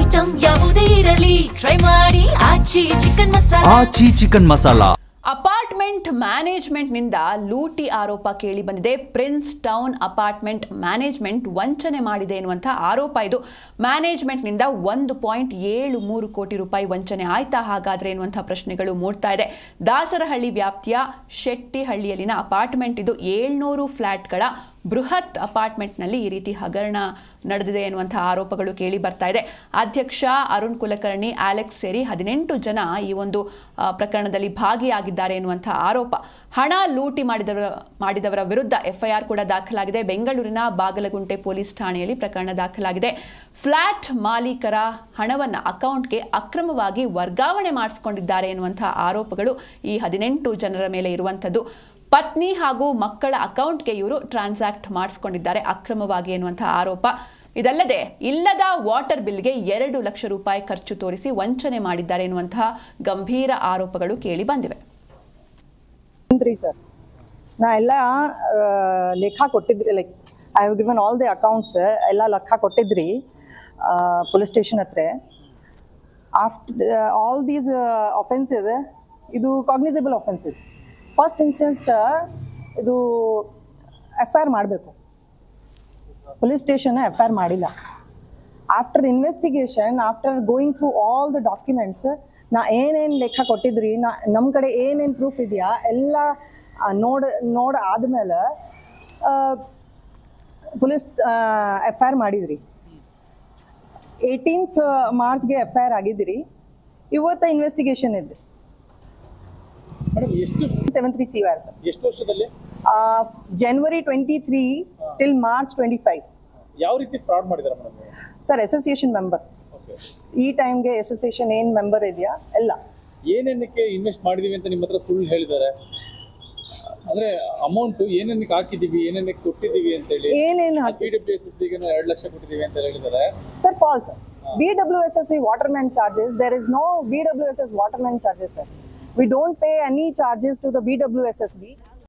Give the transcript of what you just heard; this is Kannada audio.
ಐಟಂ ಯಾವುದೇ ಇರಲಿ ಟ್ರೈ ಮಾಡಿ ಆಚಿ ಚಿಕನ್ ಮಸಾಲಾ. ಅಪಾರ್ಟ್ಮೆಂಟ್ ಮ್ಯಾನೇಜ್ಮೆಂಟ್ನಿಂದ ಲೂಟಿ ಆರೋಪ ಕೇಳಿ ಬಂದಿದೆ. ಪ್ರಿನ್ಸ್ ಟೌನ್ ಅಪಾರ್ಟ್ಮೆಂಟ್ ಮ್ಯಾನೇಜ್ಮೆಂಟ್ ವಂಚನೆ ಮಾಡಿದೆ ಎನ್ನುವಂಥ ಆರೋಪ ಇದು. ಮ್ಯಾನೇಜ್ಮೆಂಟ್ನಿಂದ 1.73 ಕೋಟಿ ರೂಪಾಯಿ ವಂಚನೆ ಆಯ್ತಾ ಹಾಗಾದ್ರೆ ಎನ್ನುವಂಥ ಪ್ರಶ್ನೆಗಳು ಮೂಡ್ತಾ ಇದೆ. ದಾಸರಹಳ್ಳಿ ವ್ಯಾಪ್ತಿಯ ಶೆಟ್ಟಿಹಳ್ಳಿಯಲ್ಲಿನ ಅಪಾರ್ಟ್ಮೆಂಟ್ ಇದು. 700 ಫ್ಲಾಟ್ಗಳ ಬೃಹತ್ ಅಪಾರ್ಟ್ಮೆಂಟ್ನಲ್ಲಿ ಈ ರೀತಿ ಹಗರಣ ನಡೆದಿದೆ ಎನ್ನುವಂಥ ಆರೋಪಗಳು ಕೇಳಿ ಬರ್ತಾ ಇದೆ. ಅಧ್ಯಕ್ಷ ಅರುಣ್ ಕುಲಕರ್ಣಿ, ಆಲೆಕ್ಸ್ ಸೇರಿ 18 ಜನ ಈ ಒಂದು ಪ್ರಕರಣದಲ್ಲಿ ಭಾಗಿಯಾಗಿದ್ದಾರೆ ಎನ್ನುವಂಥ ಆರೋಪ. ಹಣ ಲೂಟಿ ಮಾಡಿದವರ ವಿರುದ್ಧ ಎಫ್ಐಆರ್ ಕೂಡ ದಾಖಲಾಗಿದೆ. ಬೆಂಗಳೂರಿನ ಬಾಗಲಗುಂಟೆ ಪೊಲೀಸ್ ಠಾಣೆಯಲ್ಲಿ ಪ್ರಕರಣ ದಾಖಲಾಗಿದೆ. ಫ್ಲಾಟ್ ಮಾಲೀಕರ ಹಣವನ್ನು ಅಕೌಂಟ್ಗೆ ಅಕ್ರಮವಾಗಿ ವರ್ಗಾವಣೆ ಮಾಡಿಸಿಕೊಂಡಿದ್ದಾರೆ ಎನ್ನುವಂಥ ಆರೋಪಗಳು ಈ 18 ಜನರ ಮೇಲೆ ಇರುವಂಥದ್ದು. ಪತ್ನಿ ಹಾಗೂ ಮಕ್ಕಳ ಅಕೌಂಟ್ಗೆ ಇವರು ಟ್ರಾನ್ಸಾಕ್ಟ್ ಮಾಡಿಸ್ಕೊಂಡಿದ್ದಾರೆ ಅಕ್ರಮವಾಗಿ ಎನ್ನುವಂಥ ಆರೋಪ. ಇದಲ್ಲದೆ ಇಲ್ಲದ ವಾಟರ್ ಬಿಲ್ಗೆ 2 ಲಕ್ಷ ರೂಪಾಯಿ ಖರ್ಚು ತೋರಿಸಿ ವಂಚನೆ ಮಾಡಿದ್ದಾರೆ ಎನ್ನುವಂತಹ ಗಂಭೀರ ಆರೋಪಗಳು ಕೇಳಿ ಬಂದಿವೆ. ಸರ್, ನಾ ಎಲ್ಲ ಲೆಕ್ಕ ಕೊಟ್ಟಿದ್ರಿ, like I have given all the accounts ಎಲ್ಲ ಲೆಕ್ಕ ಕೊಟ್ಟಿದ್ರಿ ಪೊಲೀಸ್ ಸ್ಟೇಷನ್ ಹತ್ರ. ಆಫ್ಟರ್ ಆಲ್ ದೀಸ್ ಅಫೆನ್ಸಸ್ ಇದು ಕಾಗ್ನಿಸಬಲ್ ಅಫೆನ್ಸ್ ಇದು. ಫಸ್ಟ್ ಇನ್ಸ್ಟೆನ್ಸ್ ಇದು FIR ಮಾಡಬೇಕು. ಪೊಲೀಸ್ ಸ್ಟೇಷನ್ FIR ಮಾಡಿಲ್ಲ. After investigation, after going through all the documents, ನಾ ಏನೇನು ಲೆಕ್ಕ ಕೊಟ್ಟಿದ್ರಿ, ನಮ್ಮ ಕಡೆ ಏನೇನು ಪ್ರೂಫ್ ಇದೆಯಾ ಎಲ್ಲ ನೋಡ ಆದಮೇಲೆ ಪೊಲೀಸ್ FIR ಮಾಡಿದ್ರಿ. 18th ಮಾರ್ಚ್ಗೆ FIR ಆಗಿದ್ರಿ. ಇವತ್ತು ಇನ್ವೆಸ್ಟಿಗೇಷನ್ ಇದೆ. 73 CR ಸರ್. ಎಷ್ಟು ವರ್ಷದಲ್ಲಿ? January 23 till March 25. ಯಾವ ರೀತಿ ಫ್ರಾಡ್ ಮಾಡಿದಾರೆ madam? Sir, association member. Okay. ಈ ಟೈಮ್ಗೆ ಅಸೋಸಿಯೇಷನ್ ಏನು ಮೆಂಬರ್ ಇದೆಯಾ ಎಲ್ಲ ಏನೇನಕ್ಕೆ ಇನ್ವೆಸ್ಟ್ ಮಾಡಿದೀವಿ ಅಂತ ನಿಮ್ಮ ಹತ್ರ ಸುಳ್ಳು ಹೇಳಿದ್ದಾರೆ? ಅಂದ್ರೆ ಅಮೌಂಟ್ ಏನೇನಕ್ಕೆ ಹಾಕಿದೀವಿ, ಏನೇನಕ್ಕೆ ಕೊಟ್ಟಿದೀವಿ ಅಂತ ಹೇಳಿ ಏನೇನು BWSSB ಗೆ 2 ಲಕ್ಷ ಕೊಟ್ಟಿದೀವಿ ಅಂತ ಹೇಳಿದ್ದಾರೆ. Sir, false. BWSSB waterman charges, there is no BWSS waterman charges, sir. We don't pay any charges to the BWSSB.